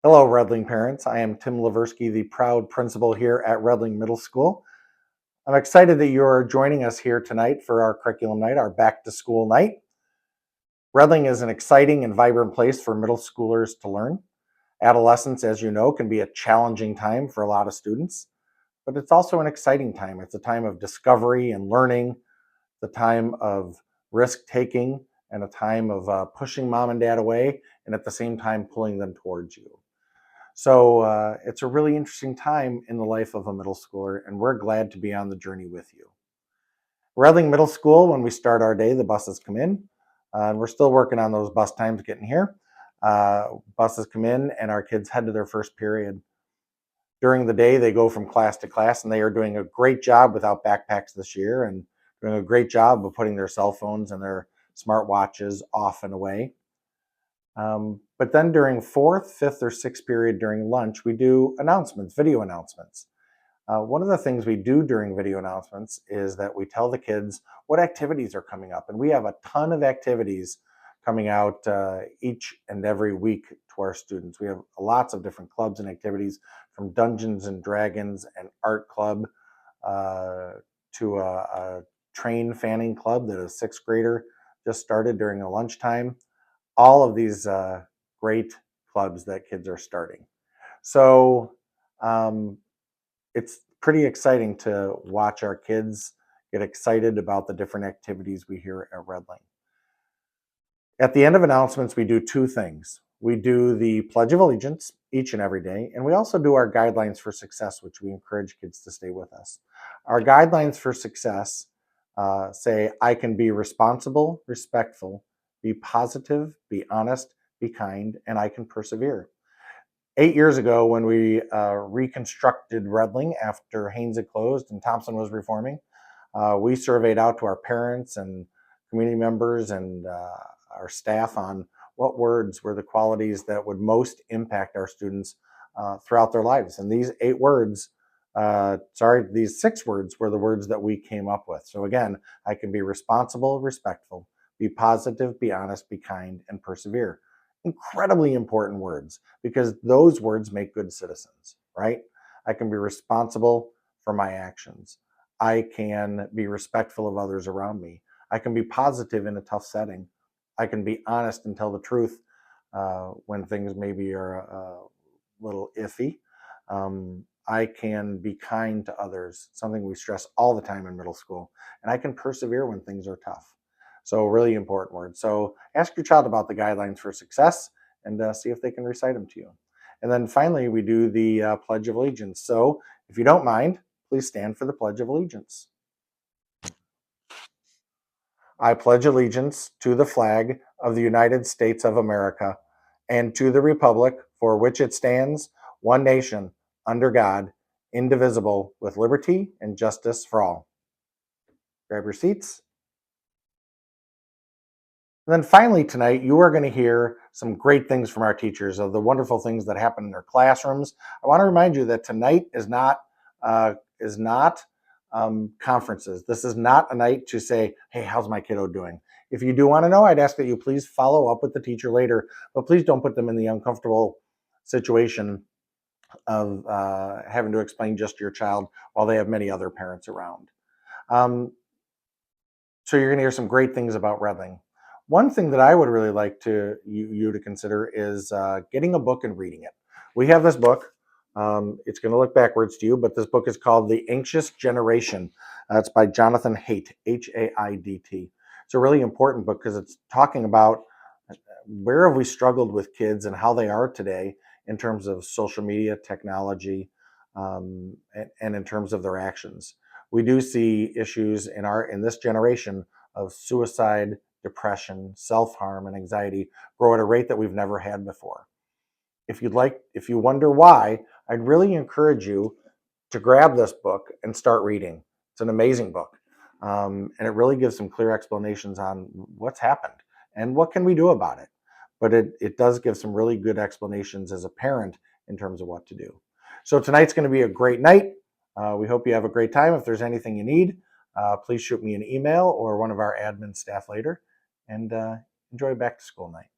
Hello, Redling parents. I am Tim Leversky, the proud principal here at Redling Middle School. I'm excited that you're joining us here tonight for our curriculum night, our back to school night. Redling is an exciting and vibrant place for middle schoolers to learn. Adolescence, as you know, can be a challenging time for a lot of students, but it's also an exciting time. It's a time of discovery and learning, the time of risk taking, and a time of pushing mom and dad away, and at the same time pulling them towards you. So it's a really interesting time in the life of a middle schooler, and we're glad to be on the journey with you. Redling Middle School, when we start our day, the buses come in, and we're still working on those bus times getting here. Buses come in, and our kids head to their first period. During the day, they go from class to class, and they are doing a great job without backpacks this year, and doing a great job of putting their cell phones and their smart watches off and away. But then during fourth, fifth, or sixth period during lunch, we do announcements, video announcements. One of the things we do during video announcements is that we tell the kids what activities are coming up. And we have a ton of activities coming out each and every week to our students. We have lots of different clubs and activities, from Dungeons and Dragons and art club to a train fanning club that a sixth grader just started during a lunchtime. All of these great clubs that kids are starting. So it's pretty exciting to watch our kids get excited about the different activities we hear at Redling. At the end of announcements, we do two things. We do the Pledge of Allegiance each and every day, and we also do our guidelines for success, which we encourage kids to stay with us. Our guidelines for success say, I can be responsible, respectful, be positive, be honest, be kind, and I can persevere. 8 years ago, when we reconstructed Redling after Haynes had closed and Thompson was reforming, we surveyed out to our parents and community members and our staff on what words were the qualities that would most impact our students throughout their lives. And these these 6 words were the words that we came up with. So again, I can be responsible, respectful, be positive, be honest, be kind, and persevere. Incredibly important words, because those words make good citizens, right? I can be responsible for my actions. I can be respectful of others around me. I can be positive in a tough setting. I can be honest and tell the truth when things maybe are a little iffy. I can be kind to others, something we stress all the time in middle school. And I can persevere when things are tough. So really important word. So ask your child about the guidelines for success and see if they can recite them to you. And then finally, we do the Pledge of Allegiance. So if you don't mind, please stand for the Pledge of Allegiance. I pledge allegiance to the flag of the United States of America and to the republic for which it stands, one nation, under God, indivisible, with liberty and justice for all. Grab your seats. And then finally tonight, you are going to hear some great things from our teachers, of the wonderful things that happen in their classrooms. I want to remind you that tonight is not conferences. This is not a night to say, hey, how's my kiddo doing? If you do want to know, I'd ask that you please follow up with the teacher later, but please don't put them in the uncomfortable situation of having to explain just to your child while they have many other parents around. So you're going to hear some great things about Redling. One thing that I would really like you to consider is getting a book and reading it. We have this book. It's going to look backwards to you, but this book is called The Anxious Generation. It's by Jonathan Haidt, Haidt. It's a really important book because it's talking about where have we struggled with kids and how they are today in terms of social media, technology, and in terms of their actions. We do see issues in this generation of suicide, depression, self-harm, and anxiety grow at a rate that we've never had before. If you wonder why, I'd really encourage you to grab this book and start reading. It's an amazing book. And it really gives some clear explanations on what's happened and what can we do about it. But it does give some really good explanations as a parent in terms of what to do. So tonight's going to be a great night. We hope you have a great time. If there's anything you need, please shoot me an email or one of our admin staff later, and enjoy back to school night.